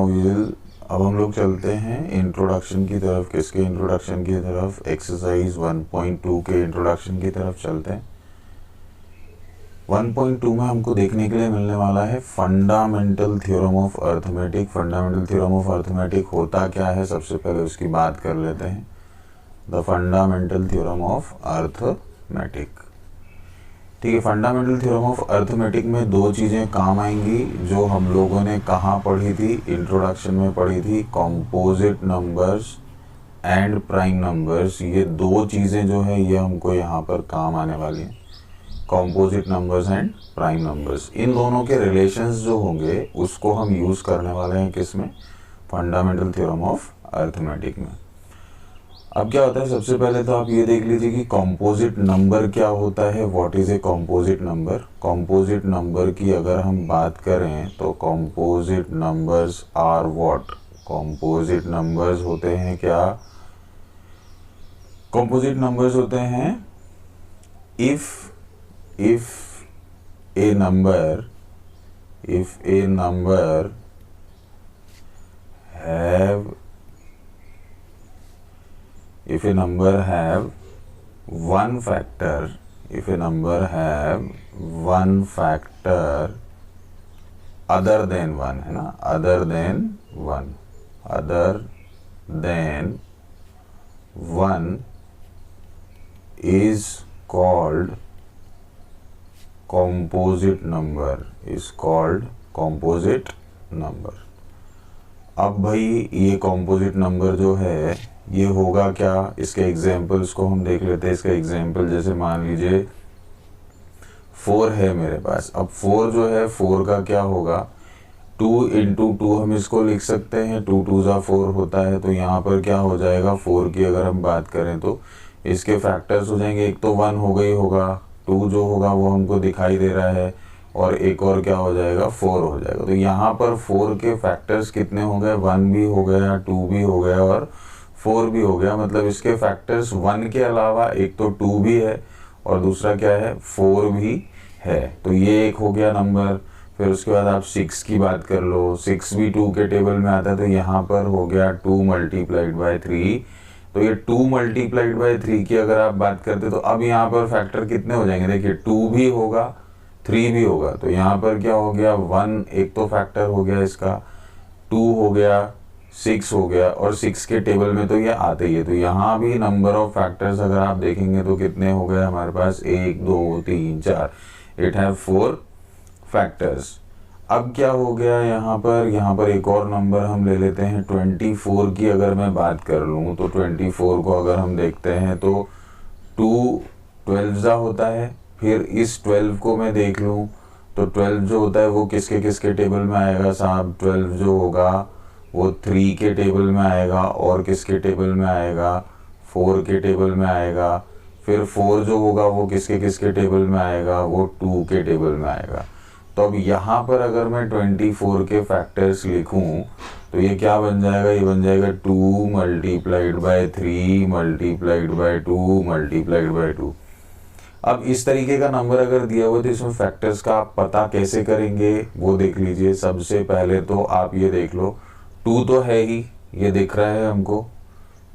अब हम लोग चलते हैं इंट्रोडक्शन की तरफ। किसके इंट्रोडक्शन की तरफ? एक्सरसाइज 1.2 के इंट्रोडक्शन की तरफ चलते हैं। 1.2 में हमको देखने के लिए मिलने वाला है fundamental theorem of arithmetic. Fundamental theorem of arithmetic होता क्या है, सबसे पहले उसकी बात कर लेते हैं। The fundamental theorem of arithmetic, ठीक है। फंडामेंटल थ्योरम ऑफ अर्थमेटिक में दो चीज़ें काम आएंगी जो हम लोगों ने कहाँ पढ़ी थी, इंट्रोडक्शन में पढ़ी थी। Composite numbers and prime numbers, ये दो चीज़ें जो है ये हमको यहाँ पर काम आने वाली हैं। Composite numbers and prime numbers, इन दोनों के रिलेशंस जो होंगे उसको हम यूज़ करने वाले हैं किसमें? फंडामेंटल थ्योरम ऑफ अर्थमेटिक में। अब क्या होता है, सबसे पहले तो आप ये देख लीजिए कि कॉम्पोजिट नंबर क्या होता है। What is a composite number? Composite number की अगर हम बात करें तो composite numbers are what? Composite numbers होते हैं क्या? कॉम्पोजिट नंबर्स होते हैं if a number have if a number have one factor, if a number have one factor other than one, है ना, other than one is called composite number, is called composite number। अब भाई ये composite number जो है ये होगा क्या? इसके एग्जाम्पल्स को हम देख लेते हैं। इसका एग्जाम्पल जैसे मान लीजिए 4 है मेरे पास। अब 4 जो है 4 का क्या होगा? 2 × 2 हम इसको लिख सकते हैं, 2 2 ज़ा 4 होता है। तो यहाँ पर क्या हो जाएगा, 4 की अगर हम बात करें तो इसके फैक्टर्स हो जाएंगे। एक तो 1 हो गई होगा, 2 जो होगा वो हमको दिखाई दे रहा है, और एक और क्या हो जाएगा, 4 हो जाएगा। तो यहाँ पर 4 के फैक्टर्स कितने हो गए? 1 भी हो गया, 2 भी हो गया और 4 भी हो गया। मतलब इसके फैक्टर्स 1 के अलावा एक तो 2 भी है और दूसरा क्या है, 4 भी है। तो ये एक हो गया नंबर। फिर उसके बाद आप 6 की बात कर लो, 6 भी 2 के टेबल में आता है। तो यहाँ पर हो गया 2 × 3। तो ये 2 × 3 की अगर आप बात करते तो अब यहाँ पर फैक्टर कितने हो जाएंगे? देखिए 2 भी होगा, 3 भी होगा। तो यहाँ पर क्या हो गया, 1 एक तो फैक्टर हो गया इसका, 2 हो गया, 6 हो गया, और 6 के टेबल में तो ये आते ही है। तो यहाँ भी नंबर ऑफ फैक्टर्स अगर आप देखेंगे तो कितने हो गए हमारे पास? 1 2 3 4, इट हैव 4 फैक्टर्स। अब क्या हो गया यहाँ पर एक और नंबर हम ले लेते हैं। 24 की अगर मैं बात कर लूँ तो 24 को अगर हम देखते हैं तो 2 12 होता है। फिर इस 12 को मैं देख लूँ तो 12 जो होता है वो किसके किसके टेबल में आएगा साहब? 12 जो होगा वो 3 के टेबल में आएगा, और किसके टेबल में आएगा? 4 के टेबल में आएगा। फिर 4 जो होगा वो किसके किसके टेबल में आएगा? वो 2 के टेबल में आएगा। तो अब यहाँ पर अगर मैं 24 के फैक्टर्स लिखूँ तो ये क्या बन जाएगा? ये बन जाएगा 2 × 3 × 2 अब इस तरीके का नंबर अगर दिया हुआ तो इसमें फैक्टर्स का आप पता कैसे करेंगे वो देख लीजिए। सबसे पहले तो आप ये देख लो, 2 तो है ही, ये दिख रहा है हमको।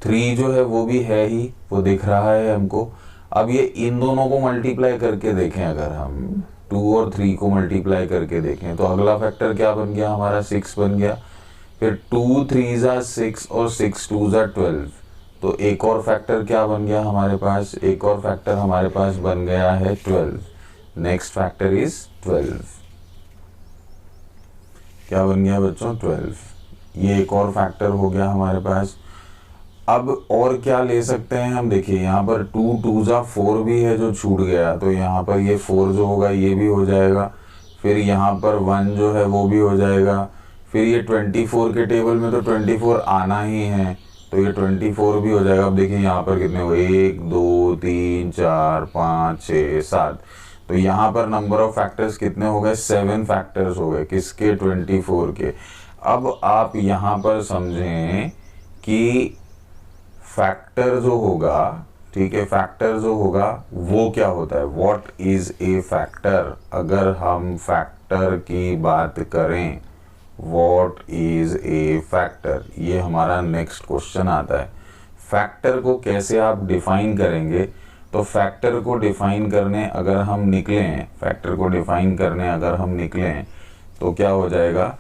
3 जो है वो भी है ही, वो दिख रहा है हमको। अब ये इन दोनों को मल्टीप्लाई करके देखें, अगर हम 2 और 3 को मल्टीप्लाई करके देखें तो अगला फैक्टर क्या बन गया हमारा? 6 बन गया। फिर 2 3 ज़ा 6 और 6 2 ज़ा 12। तो एक और फैक्टर क्या बन गया हमारे पास? एक और फैक्टर हमारे पास बन गया है 12। Next factor is 12। क्या बन गया बच्चों? 12। ये एक और फैक्टर हो गया हमारे पास। अब और क्या ले सकते हैं हम? देखिए यहाँ पर 2 2 ज़ा 4 भी है जो छूट गया, तो यहाँ पर ये 4 जो होगा ये भी हो जाएगा। फिर यहाँ पर 1 जो है वो भी हो जाएगा। फिर ये 24 के टेबल में तो 24 आना ही है, तो ये 24 भी हो जाएगा। अब देखिए यहाँ पर कितने हुए? 1 2 3 4 5 6 7। तो यहाँ पर नंबर ऑफ फैक्टर्स कितने हो गए? 7 फैक्टर्स हो गए। किसके? 24 के। अब आप यहाँ पर समझें कि फैक्टर जो होगा, ठीक है, फैक्टर जो होगा वो क्या होता है? What is a factor? अगर हम फैक्टर की बात करें व्हाट इज ए फैक्टर, ये हमारा नेक्स्ट क्वेश्चन आता है। फैक्टर को कैसे आप डिफाइन करेंगे, तो फैक्टर को डिफाइन करने अगर हम निकलें, फैक्टर को डिफाइन करने अगर हम निकलें तो क्या हो जाएगा,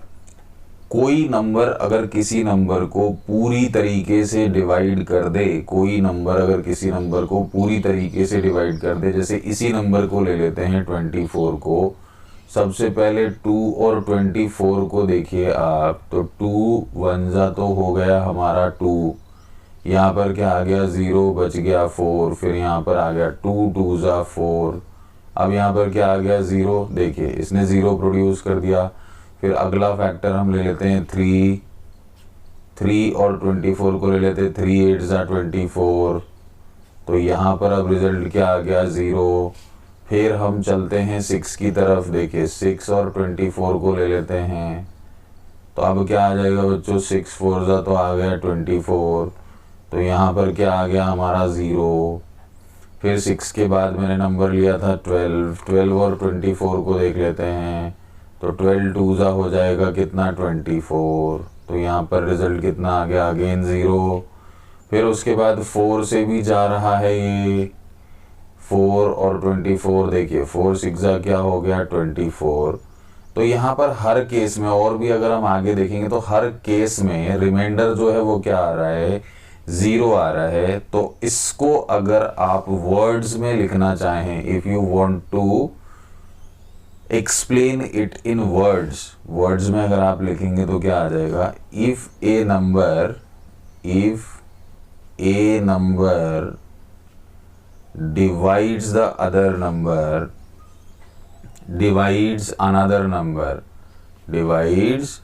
कोई नंबर अगर किसी नंबर को पूरी तरीके से डिवाइड कर दे, कोई नंबर अगर किसी नंबर को पूरी तरीके से डिवाइड कर दे, जैसे इसी नंबर को ले लेते हैं 24 को, सबसे पहले 2 और 24 को देखिए आप, तो 2 1 जा तो हो गया हमारा 2, यहाँ पर क्या आ गया 0 बच गया 4, फिर यहाँ पर आ गया 2 2 जा 4, अब यहाँ पर क्या आ गया 0, देखिए इसने 0 प्रोड्यूस कर दिया। फिर अगला फैक्टर हम ले लेते हैं 3 और 24 को ले लेते हैं, 3 8 जा 24, तो यहाँ पर अब रिजल्ट क्या आ गया 0। फिर हम चलते हैं 6 की तरफ, देखिए 6 और 24 को ले लेते हैं, तो अब क्या आ जाएगा बच्चों, 6 4 जा तो आ गया 24, तो यहाँ पर क्या आ गया हमारा 0। फिर 6 के बाद मैंने नंबर लिया था 12 और 24 को देख लेते हैं, तो 12 2 जा हो जाएगा कितना 24, तो यहाँ पर रिजल्ट कितना आ गया अगेन 0। फिर उसके बाद 4 से भी जा रहा है ये, 4 और 24, देखिए 4 6 जा क्या हो गया 24। तो यहाँ पर हर केस में, और भी अगर हम आगे देखेंगे तो हर केस में रिमाइंडर जो है वो क्या आ रहा है 0 आ रहा है। तो इसको अगर आप वर्ड्स में लिखना चाहें, if you want to explain it in words में अगर आप लिखेंगे तो क्या आ जाएगा, if a number divides the other number, divides another number, divides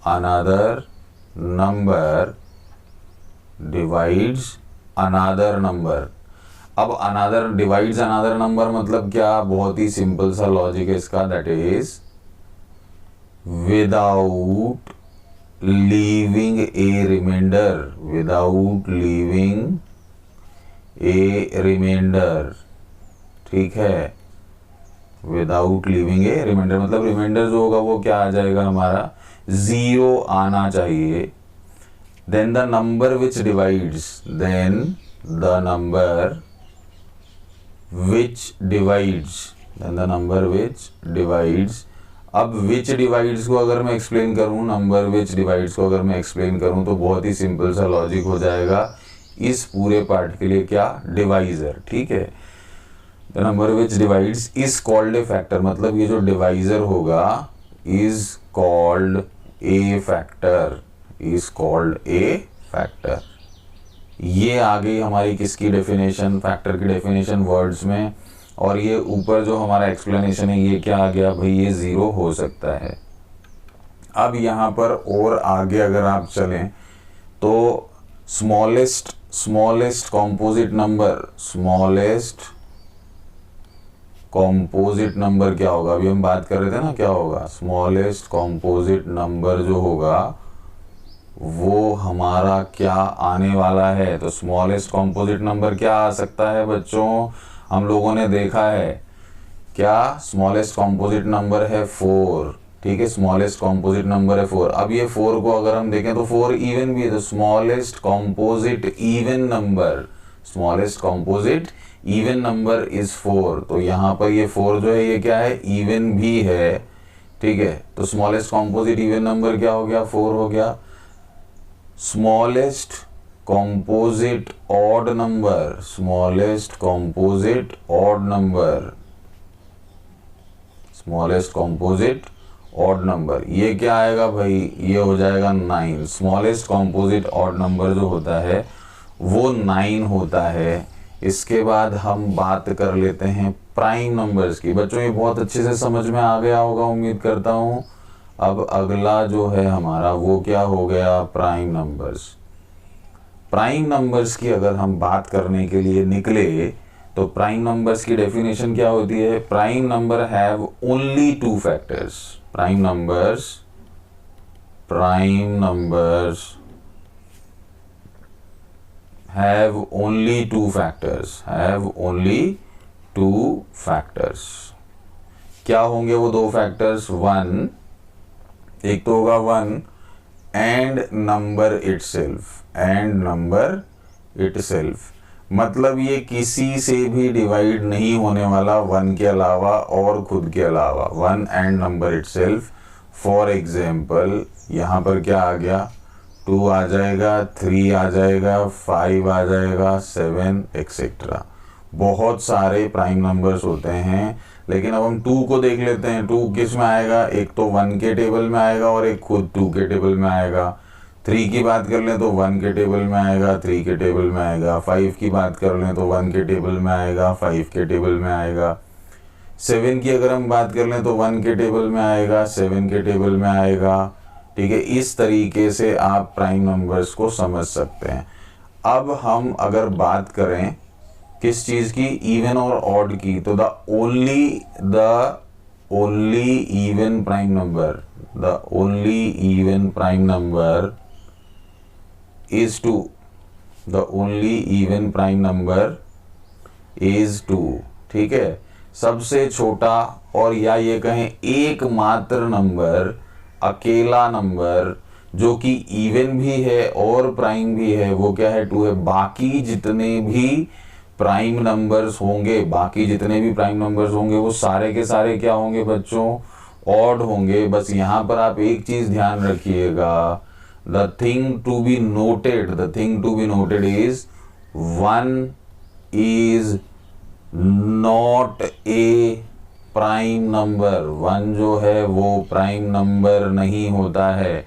another number, divides another number। अब another divides another number मतलब क्या, बहुत ही सिंपल सा लॉजिक है इसका, that is without leaving a reminder, without leaving a reminder, ठीक है, without living a reminder मतलब रिमाइंडर जो होगा वो क्या आ जाएगा हमारा 0 आना चाहिए। Then the number which divides, then the number which divides, then the number which divides. अब विच डिवाइड्स को अगर मैं एक्सप्लेन करूं, नंबर विच डिवाइड्स को अगर मैं एक्सप्लेन करूं तो बहुत ही सिंपल सा लॉजिक हो जाएगा इस पूरे पार्ट के लिए, क्या, डिवाइजर, ठीक है। The number which divides is called a factor, मतलब ये जो डिवाइजर होगा is called a factor, is called a factor. ये आ गई हमारी किसकी डेफिनेशन, फैक्टर की डेफिनेशन वर्ड्स में। और ये ऊपर जो हमारा एक्सप्लेनेशन है ये क्या आ गया भाई, ये 0 हो सकता है। अब यहाँ पर और आगे अगर आप चलें तो स्मॉलेस्ट कॉम्पोजिट नंबर क्या होगा, अभी हम बात कर रहे थे ना क्या होगा, स्मॉलेस्ट कॉम्पोजिट नंबर जो होगा वो हमारा क्या आने वाला है। तो स्मॉलेस्ट कॉम्पोजिट नंबर क्या आ सकता है बच्चों, हम लोगों ने देखा है क्या, स्मॉलेस्ट कॉम्पोजिट नंबर है 4, ठीक है, स्मॉलेस्ट कॉम्पोजिट नंबर है 4। अब ये 4 को अगर हम देखें तो 4 इवन भी है, तो smallest composite even number, smallest composite even number is 4। तो यहाँ पर ये 4 जो है ये क्या है, इवन भी है, ठीक है। तो स्मॉलेस्ट कॉम्पोजिट इवन नंबर क्या हो गया, 4 हो गया। Smallest composite odd number, smallest composite odd number, smallest composite odd number, ये क्या आएगा भाई, ये हो जाएगा 9। स्मॉलेस्ट कॉम्पोजिट ऑड नंबर जो होता है वो 9 होता है। इसके बाद हम बात कर लेते हैं प्राइम नंबर्स की। बच्चों ये बहुत अच्छे से समझ में आ गया होगा उम्मीद करता हूँ। अब अगला जो है हमारा वो क्या हो गया, प्राइम नंबर्स। प्राइम नंबर्स की अगर हम बात करने के लिए निकले तो प्राइम नंबर्स की डेफिनेशन क्या होती है, prime number have only 2 factors, prime numbers have only 2 factors। क्या होंगे वो 2 फैक्टर्स, 1 एक तो होगा 1 एंड नंबर इटसेल्फ, मतलब ये किसी से भी डिवाइड नहीं होने वाला 1 के अलावा और खुद के अलावा, 1 and number itself. For example यहाँ पर क्या आ गया, 2 आ जाएगा, 3 आ जाएगा, 5 आ जाएगा, 7 एक्सेट्रा। बहुत सारे प्राइम नंबर्स होते हैं, लेकिन अब हम 2 को देख लेते हैं। 2 किस में आएगा, एक तो 1 के टेबल में आएगा और एक खुद 2 के टेबल में आएगा। 3 की बात कर लें तो 1 के टेबल में आएगा, 3 के टेबल में आएगा। 5 की बात कर लें तो 1 के टेबल में आएगा, 5 के टेबल में आएगा। 7 की अगर हम बात कर लें तो 1 के टेबल में आएगा, 7 के टेबल में आएगा। ठीक है, इस तरीके से आप प्राइम नंबर्स को समझ सकते हैं। अब हम अगर बात करें किस चीज की, इवन और ऑड की, तो the only even prime number is 2। The only even prime number is 2। ठीक है, सबसे छोटा और या ये कहें एकमात्र नंबर, अकेला नंबर जो कि इवन भी है और प्राइम भी है, वो क्या है, 2 है। बाकी जितने भी प्राइम नंबर्स होंगे वो सारे के सारे क्या होंगे बच्चों, ऑड होंगे। बस यहाँ पर आप एक चीज ध्यान रखिएगा, the thing to be noted is 1 is not a prime number। 1 जो है वो प्राइम नंबर नहीं होता है,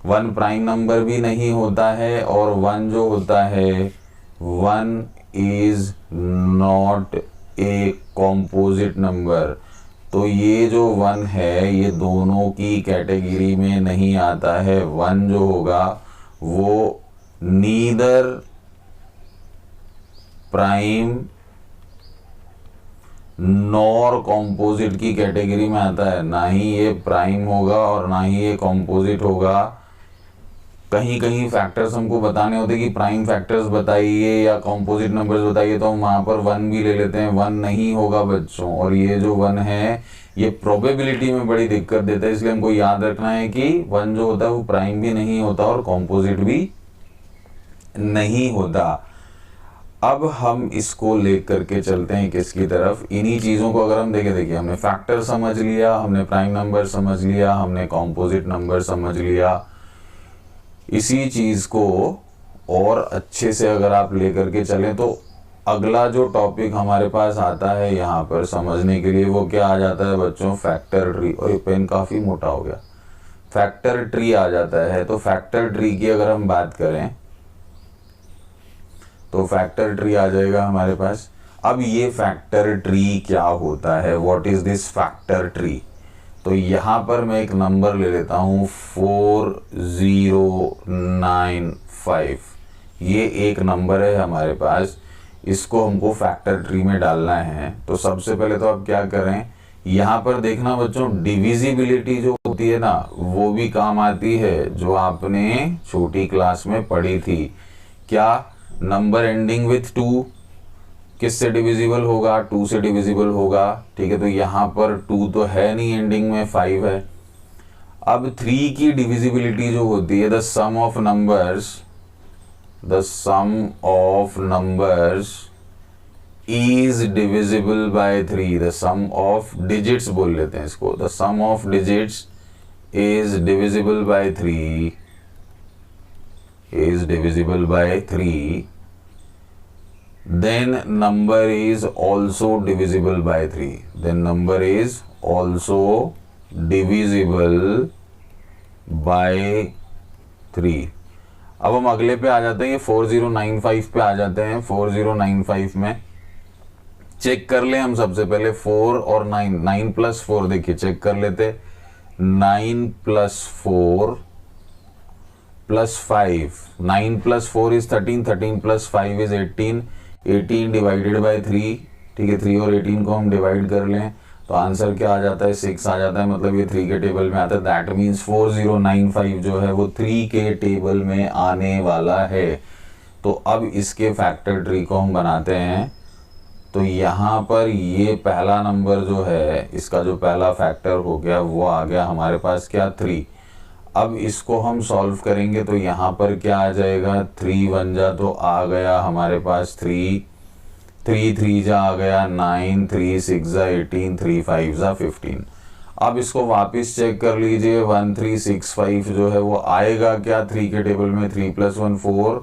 1 प्राइम नंबर भी नहीं होता है, और 1 जो होता है 1 is not a composite number। तो ये जो 1 है ये दोनों की कैटेगरी में नहीं आता है। 1 जो होगा वो नीदर प्राइम नॉर कॉम्पोजिट की कैटेगरी में आता है। ना ही ये प्राइम होगा और ना ही ये कॉम्पोजिट होगा। कहीं कहीं फैक्टर्स हमको बताने होते कि प्राइम फैक्टर्स बताइए या कॉम्पोजिट नंबर्स बताइए, तो हम वहां पर 1 भी ले लेते हैं। 1 नहीं होगा बच्चों, और ये जो 1 है ये प्रोबेबिलिटी में बड़ी दिक्कत देता है, इसलिए हमको याद रखना है कि 1 जो होता है वो प्राइम भी नहीं होता और कॉम्पोजिट भी नहीं होता। अब हम इसको लेकर के चलते हैं किसकी तरफ, इन्हीं चीजों को अगर हम देखिए हमने फैक्टर समझ लिया, हमने प्राइम नंबर समझ लिया, हमने कॉम्पोजिट नंबर समझ लिया। इसी चीज को और अच्छे से अगर आप लेकर के चलें तो अगला जो टॉपिक हमारे पास आता है यहाँ पर समझने के लिए, वो क्या आ जाता है बच्चों, फैक्टर ट्री। और ये पेन काफी मोटा हो गया, फैक्टर ट्री आ जाता है। तो फैक्टर ट्री की अगर हम बात करें तो फैक्टर ट्री आ जाएगा हमारे पास। अब ये फैक्टर ट्री क्या होता है, what is this factor tree. तो यहाँ पर मैं एक नंबर ले लेता हूँ 4095। ये एक नंबर है हमारे पास, इसको हमको फैक्टर ट्री में डालना है। तो सबसे पहले तो आप क्या करें, यहाँ पर देखना बच्चों, डिविजिबिलिटी जो होती है ना वो भी काम आती है, जो आपने छोटी क्लास में पढ़ी थी। क्या, नंबर एंडिंग विथ 2 किससे डिविजिबल होगा, 2 से डिविजिबल होगा। ठीक है, तो यहाँ पर 2 तो है नहीं, एंडिंग में 5 है। अब 3 की डिविजिबिलिटी जो होती है, the sum of numbers is divisible by 3। The sum of digits बोल लेते हैं इसको, the sum of digits is divisible by 3, then number is also divisible by 3। अब हम अगले पे आ जाते हैं, ये 4095 पे आ जाते हैं। 4095 में चेक कर ले हम सबसे पहले 4 और 9 प्लस 4, देखिए चेक कर लेते। 9 plus 4 plus 5, 9 plus 4 is 13, 13 plus 5 is 18, 18 divided by 3। ठीक है, 3 और 18 को हम डिवाइड कर लें तो आंसर क्या आ जाता है, 6 आ जाता है। मतलब ये 3 के टेबल में आता है। दैट मीन्स 4095 जो है वो 3 के टेबल में आने वाला है। तो अब इसके फैक्टर ट्री को हम बनाते हैं। तो यहाँ पर ये पहला नंबर जो है, इसका जो पहला फैक्टर हो गया वो आ गया हमारे पास क्या, 3। अब इसको हम सॉल्व करेंगे तो यहाँ पर क्या आ जाएगा, 3 1 जा तो आ गया हमारे पास 3, 3 3 जा आ गया 9, 3 6 जा 18, 3 5 जा 15। अब इसको वापस चेक कर लीजिए, 1 3 6 5 जो है वो आएगा क्या 3 के टेबल में, 3 + 1 4,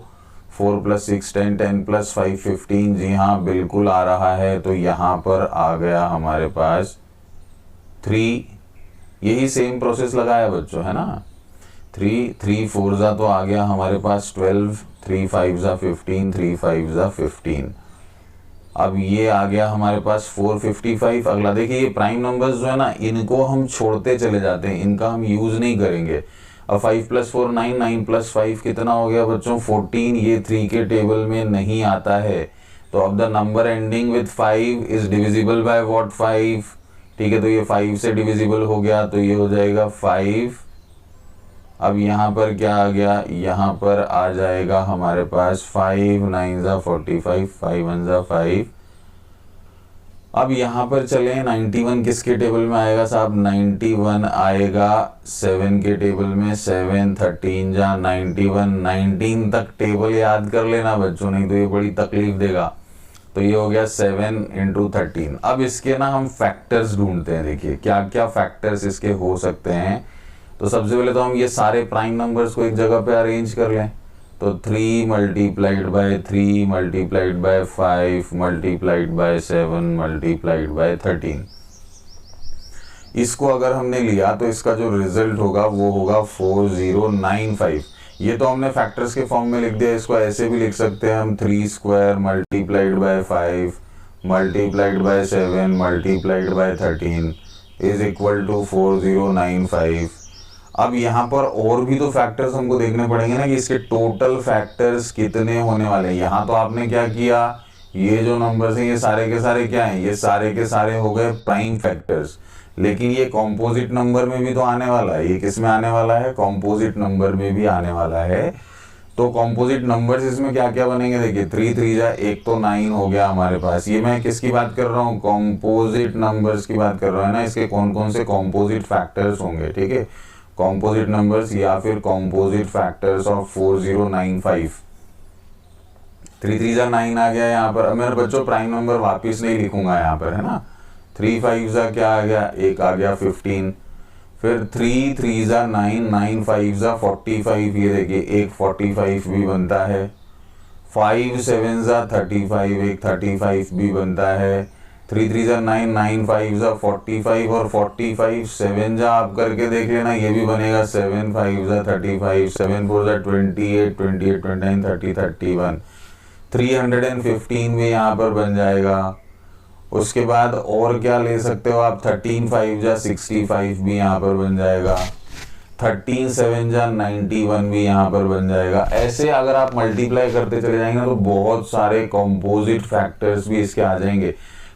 4 + 6 10, 10 + 5 15। जी हाँ बिल्कुल आ रहा है। तो यहाँ पर आ गया हमारे पास 3, यही सेम प्रोसेस लगाया बच्चों, है ना। 3 3 4 जा तो आ गया हमारे पास 12, 3 5 जा 15, 3 5 जा 15। अब ये आ गया हमारे पास 455। अगला देखिए, ये प्राइम नंबर्स जो है ना, इनको हम छोड़ते चले जाते हैं, इनका हम यूज नहीं करेंगे। अब 5 + 4 9, 9 + 5 कितना हो गया बच्चों 14। ये 3 के टेबल में नहीं आता है। तो अब the number ending with 5 is divisible by what 5। ठीक है, तो ये 5 से डिविजिबल हो गया, तो ये हो जाएगा 5। अब यहाँ पर क्या आ गया, यहाँ पर आ जाएगा हमारे पास 5 9 जा 45, 5 1 जा 5। अब यहाँ पर चले 91 किसके टेबल में आएगा साहब, 91 आएगा 7 के टेबल में, 7 13 जा 91, 19 तक टेबल याद कर लेना बच्चों, नहीं तो ये बड़ी तकलीफ देगा। तो ये हो गया 7 × 13। अब इसके ना हम फैक्टर्स ढूंढते हैं, देखिए क्या क्या फैक्टर्स इसके हो सकते हैं। तो सबसे पहले तो हम ये सारे प्राइम नंबर्स को एक जगह पे अरेंज कर लें। तो 3 × 3 × 5 × 7 × 13। इसको अगर हमने लिया तो इसका जो रिजल्ट होगा वो होगा 4095। ये तो हमने फैक्टर्स के फॉर्म में लिख दिया, इसको ऐसे भी लिख सकते हैं हम 3² × 5 × 7 × 13 इज इक्वल टू 4095। अब यहाँ पर और भी तो फैक्टर्स हमको देखने पड़ेंगे ना कि इसके टोटल फैक्टर्स कितने होने वाले हैं। यहाँ तो आपने क्या किया, ये जो नंबर्स हैं ये सारे के सारे क्या हैं, ये सारे के सारे हो गए प्राइम फैक्टर्स। लेकिन ये कॉम्पोजिट नंबर में भी तो आने वाला है। ये किस में आने वाला है, कॉम्पोजिट नंबर में भी आने वाला है। तो कॉम्पोजिट नंबर्स इसमें क्या क्या बनेंगे, देखिए 3 3 जा, एक तो 9 हो गया हमारे पास। ये मैं किसकी बात कर रहा हूँ, कॉम्पोजिट नंबर्स की बात कर रहा हूँ ना। इसके कौन कौन से कॉम्पोजिट फैक्टर्स होंगे, ठीक है, कॉम्पोजिट नंबर्स या फिर कॉम्पोजिट फैक्टर्स ऑफ 4095। 3 3 जा 9 आ गया यहाँ पर। अब मेरे बच्चों प्राइम नंबर वापिस नहीं लिखूंगा यहाँ पर, है ना। 3 5 जा क्या आ गया, एक आ गया 15। फिर 3 3 जा 9, 9 5 जा 45, ये देखिए एक 45 भी बनता है। 5 7 जा 35, एक 35 भी बनता है। 3 3 जा 9, 9 5 जा 45 और 45 7 जा आप करके देख लेना, ये भी बनेगा। 7 5 जा 35, 7 4 जा 28, 28 29 30 31, 315 भी यहाँ पर बन जाएगा। उसके बाद और क्या ले सकते हो आप, 13 5 जा 65 भी यहाँ पर बन जाएगा। 13 7 जा 91 भी यहाँ पर बन जाएगा। ऐसे अगर आप मल्टीप्लाई करते चले जाएंगे तो बहुत सारे कॉम्पोजिट फैक्टर्स भी इसके आ जाएंगे।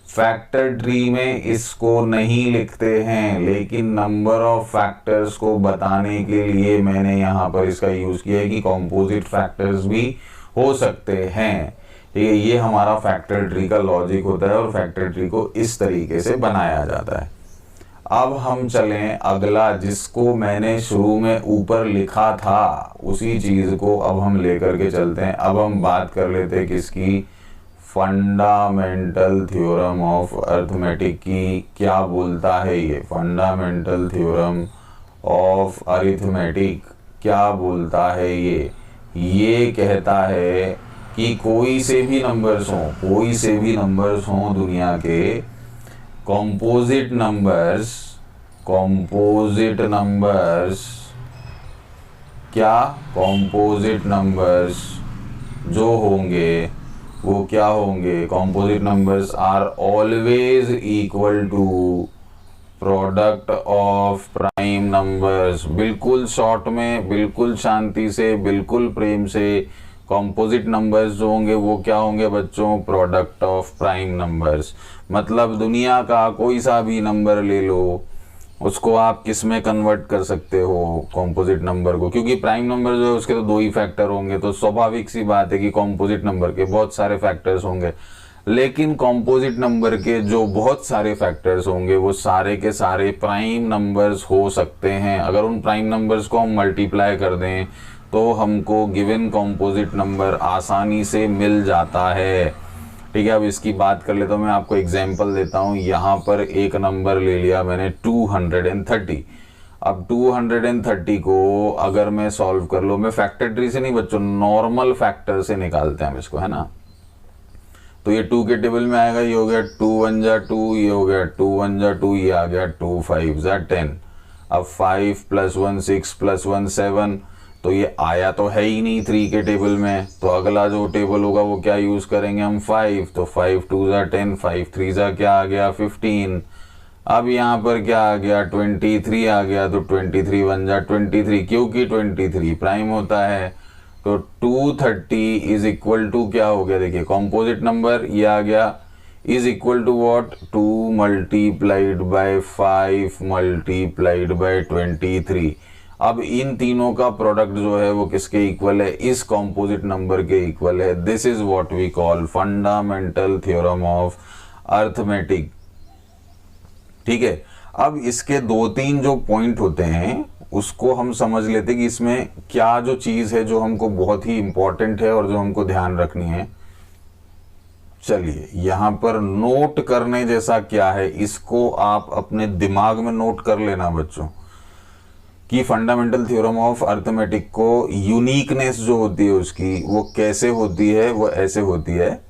फैक्टर ट्री में इसको नहीं लिखते हैं, लेकिन नंबर ऑफ फैक्टर्स को बताने के लिए मैंने यहाँ पर इसका यूज किया है कि कॉम्पोजिट फैक्टर्स भी हो सकते हैं। ठीक है, ये हमारा फैक्टर ट्री का लॉजिक होता है और फैक्टर ट्री को इस तरीके से बनाया जाता है। अब हम चलें अगला, जिसको मैंने शुरू में ऊपर लिखा था उसी चीज को अब हम लेकर के चलते हैं। अब हम बात कर लेते हैं किसकी, फंडामेंटल थ्योरम ऑफ अरिथमेटिक की। क्या बोलता है ये फंडामेंटल थ्योरम ऑफ अरिथमेटिक, क्या बोलता है ये कहता है कि कोई से भी नंबर्स हों दुनिया के, कॉम्पोजिट नंबर्स जो होंगे वो क्या होंगे, composite numbers are always equal to product of prime numbers. बिल्कुल शॉर्ट में, बिल्कुल शांति से, बिल्कुल प्रेम से, कॉम्पोजिट नंबर्स जो होंगे वो क्या होंगे बच्चों, प्रोडक्ट ऑफ प्राइम नंबर्स। मतलब दुनिया का कोई सा भी नंबर ले लो, उसको आप किस में कन्वर्ट कर सकते हो, कॉम्पोजिट नंबर को। क्योंकि प्राइम नंबर जो है उसके तो 2 ही फैक्टर होंगे, तो स्वाभाविक सी बात है कि कॉम्पोजिट नंबर के बहुत सारे फैक्टर्स होंगे। लेकिन कॉम्पोजिट नंबर के जो बहुत सारे फैक्टर्स होंगे वो सारे के सारे प्राइम नंबर्स हो सकते हैं। अगर उन प्राइम नंबर्स को हम मल्टीप्लाई कर दें तो हमको गिवन कॉम्पोजिट नंबर आसानी से मिल जाता है। ठीक है, अब इसकी बात कर लेता हूँ, मैं आपको एग्जांपल देता हूँ। यहाँ पर एक नंबर ले लिया मैंने 230। अब 230 को अगर मैं सॉल्व कर लो, मैं फैक्टर ट्री से नहीं बच्चों, नॉर्मल फैक्टर से निकालते हैं हम इसको, है ना। तो ये 2 के टेबल में आएगा, ये हो गया 2 1 जा 2, ये हो गया 2 1 जा 2, ये आ गया 2 5 जा 10। अब 5 + 1 6 + 1 7, तो ये आया तो है ही नहीं 3 के टेबल में। तो अगला जो टेबल होगा वो क्या यूज करेंगे हम, 5। तो 5 2 जा 10, 5 3 जा क्या आ गया 15। अब यहाँ पर क्या आ गया 23 आ गया, तो 23 1 जा 23, क्योंकि 23 प्राइम होता है। तो 230 इज इक्वल टू क्या हो गया, देखिए कॉम्पोजिट नंबर ये आ गया, is equal to what, 2 multiplied by 5 multiplied by 23। अब इन तीनों का प्रोडक्ट जो है वो किसके इक्वल है, इस कॉम्पोजिट नंबर के इक्वल है। This is what we call fundamental theorem of arithmetic. ठीक है, अब इसके 2-3 जो पॉइंट होते हैं उसको हम समझ लेते कि इसमें क्या जो चीज है जो हमको बहुत ही इंपॉर्टेंट है और जो हमको ध्यान रखनी है। चलिए, यहां पर नोट करने जैसा क्या है, इसको आप अपने दिमाग में नोट कर लेना बच्चों, कि फंडामेंटल थ्योरम ऑफ अर्थमेटिक को यूनिकनेस जो होती है उसकी वो कैसे होती है, वो ऐसे होती है।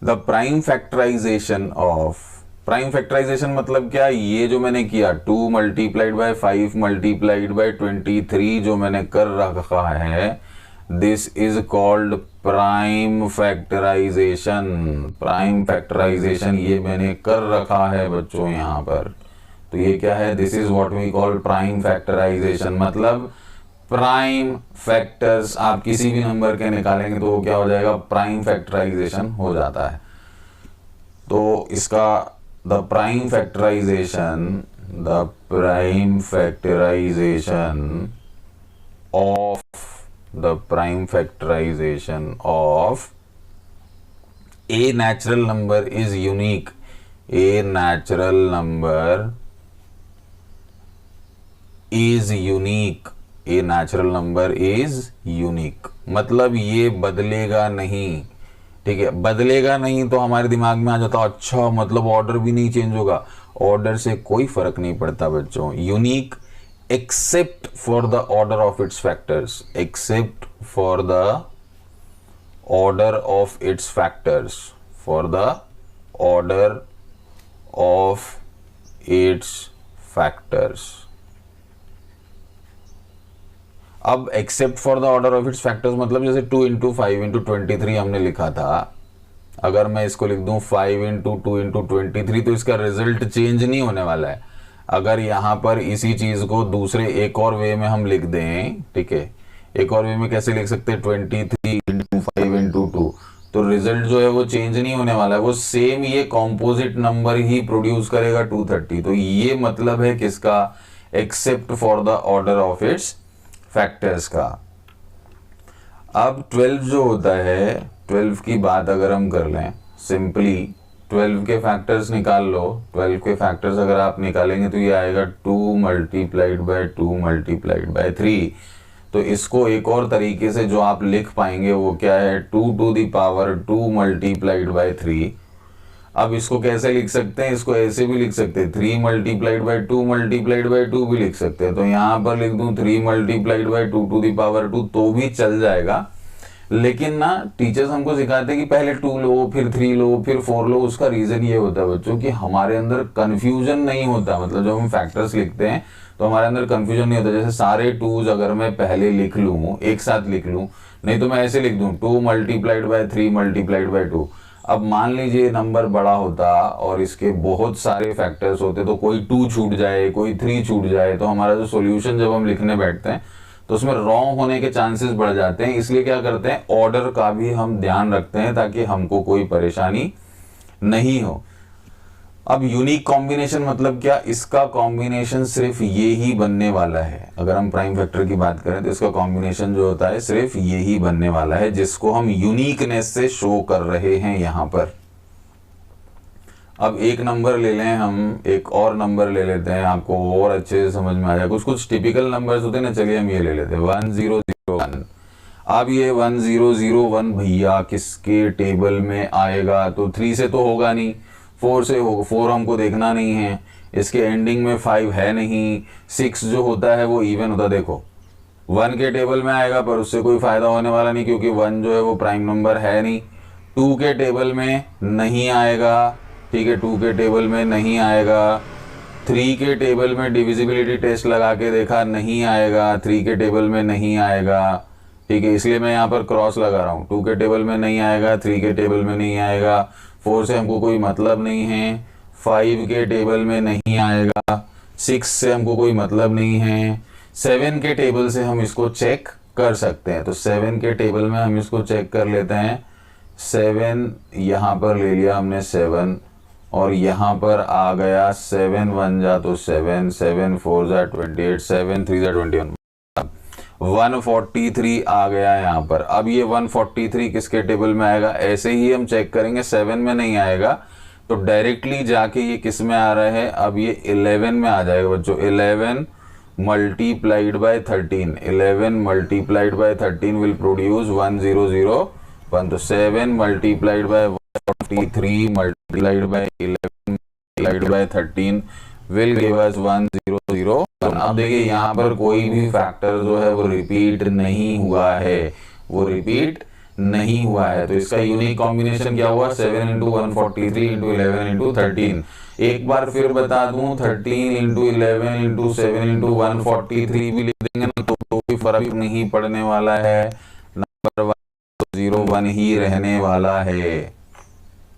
The prime factorization of, prime factorization मतलब क्या, ये जो मैंने किया 2 मल्टीप्लाइड बाय 5 मल्टीप्लाइड बाय 23 जो मैंने कर रखा है, this is called prime factorization. Prime factorization ये मैंने कर रखा है बच्चों यहाँ पर, तो ये क्या है, this is what we call prime factorization. मतलब प्राइम फैक्टर्स आप किसी भी नंबर के निकालेंगे तो वो क्या हो जाएगा, प्राइम फैक्टराइजेशन हो जाता है। तो इसका the prime factorization of a natural number is unique. A natural number is unique. A natural number is unique. मतलब ये बदलेगा नहीं। ठीक है, बदलेगा नहीं तो हमारे दिमाग में आ जाता है अच्छा मतलब ऑर्डर भी नहीं चेंज होगा। ऑर्डर से कोई फर्क नहीं पड़ता बच्चों। Unique except for the order of its factors, except for the order of its factors, for the order of its factors. अब except for the order of its factors मतलब जैसे 2 × 5 × 23 हमने लिखा था, अगर मैं इसको लिख दूं 5 × 2 × 23 तो इसका रिजल्ट चेंज नहीं होने वाला है। अगर यहाँ पर इसी चीज को दूसरे एक और वे में हम लिख दें, ठीक है, एक और वे में कैसे लिख सकते हैं, 23 × 5 × 2, तो रिजल्ट जो है वो चेंज नहीं होने वाला है, वो सेम ये कॉम्पोजिट नंबर ही प्रोड्यूस करेगा 230। तो ये मतलब है किसका, accept for the order of its factors का। अब 12 जो होता है, 12 की बात अगर हम कर लें, सिंपली 12 के फैक्टर्स निकाल लो। 12 के फैक्टर्स अगर आप निकालेंगे तो ये आएगा 2 मल्टीप्लाइड बाय 2 मल्टीप्लाइड बाय 3। तो इसको एक और तरीके से जो आप लिख पाएंगे वो क्या है, 2 मल्टीप्लाइड बाय 3। अब इसको कैसे लिख सकते हैं, इसको ऐसे भी लिख सकते हैं, 3 मल्टीप्लाइड बाय 2 मल्टीप्लाइड बाय 2 भी लिख सकते हैं। तो यहाँ पर लिख दूं 3 मल्टीप्लाइड बाय 2 तो भी चल जाएगा। लेकिन ना टीचर्स हमको सिखाते हैं कि पहले 2 लो, फिर 3 लो, फिर 4 लो। उसका रीजन ये होता है बच्चों कि हमारे अंदर कंफ्यूजन नहीं होता। मतलब जब हम फैक्टर्स लिखते हैं तो हमारे अंदर कंफ्यूजन नहीं होता। जैसे सारे 2s अगर मैं पहले लिख लूँ, एक साथ लिख लूँ, नहीं तो मैं ऐसे लिख दूँ 2 मल्टीप्लाइड बाय 3 मल्टीप्लाइड बाय 2। अब मान लीजिए नंबर बड़ा होता और इसके बहुत सारे फैक्टर्स होते, तो कोई 2 छूट जाए, कोई 3 छूट जाए, तो हमारा जो सॉल्यूशन जब हम लिखने बैठते हैं तो उसमें रॉन्ग होने के चांसेस बढ़ जाते हैं। इसलिए क्या करते हैं, ऑर्डर का भी हम ध्यान रखते हैं ताकि हमको कोई परेशानी नहीं हो। अब यूनिक कॉम्बिनेशन मतलब क्या, इसका कॉम्बिनेशन सिर्फ ये ही बनने वाला है। अगर हम प्राइम फैक्टर की बात करें तो इसका कॉम्बिनेशन जो होता है सिर्फ ये ही बनने वाला है, जिसको हम यूनिकनेस से शो कर रहे हैं यहां पर। अब एक नंबर ले लें, हम एक और नंबर ले लेते हैं, आपको और अच्छे से समझ में आ जाए। कुछ कुछ टिपिकल नंबर्स होते हैं ना, चलिए हम ये ले लेते हैं 1001। अब ये 1001 भैया किसके टेबल में आएगा, तो 3 से तो होगा नहीं, 4 से होगा, 4 हमको देखना नहीं है, इसके एंडिंग में 5 है नहीं, 6 जो होता है वो इवन होता है। देखो 1 के टेबल में आएगा पर उससे कोई फायदा होने वाला नहीं, क्योंकि 1 जो है वो प्राइम नंबर है नहीं। 2 के टेबल में नहीं आएगा, ठीक है, 2 के टेबल में नहीं आएगा। 3 के टेबल में डिविजिबिलिटी टेस्ट लगा के देखा, नहीं आएगा, 3 के टेबल में नहीं आएगा, ठीक है, इसलिए मैं यहाँ पर क्रॉस लगा रहा हूँ। 2 के टेबल में नहीं आएगा, 3 के टेबल में नहीं आएगा, 4 से हमको कोई मतलब नहीं है, 5 के टेबल में नहीं आएगा, 6 से हमको कोई मतलब नहीं है, 7 के टेबल से हम इसको चेक कर सकते हैं। तो 7 के टेबल में हम इसको चेक कर लेते हैं। 7 यहाँ पर ले लिया हमने 7, और यहाँ पर आ गया 7 1 जा तो 7, 7 4 जा 28, 7 3 जा 21, 143 आ गया यहाँ पर। अब ये 143 किसके टेबल में आएगा, ऐसे ही हम चेक करेंगे, 7 में नहीं आएगा तो डायरेक्टली जाके ये किस में आ रहा है, अब ये 11 में आ जाएगा बच्चों। 11 multiplied by 13, 11 multiplied by 13 will produce 1001। तो 7 multiplied by 43 multiplied by 11 multiplied by 13 will give us 1001। अब देखिए यहाँ पर कोई भी फैक्टर जो है वो रिपीट नहीं हुआ है, वो रिपीट नहीं हुआ है। तो इसका यूनिक कॉम्बिनेशन क्या हुआ, 7 इंटू 143 इंटू 11 इंटू 13। एक बार फिर बता दूं, 13 इंटू 11 इंटू 7 इंटू 143 भी लिख देंगे ना तो कोई फर्क नहीं पड़ने वाला है, नंबर 101 ही रहने वाला है।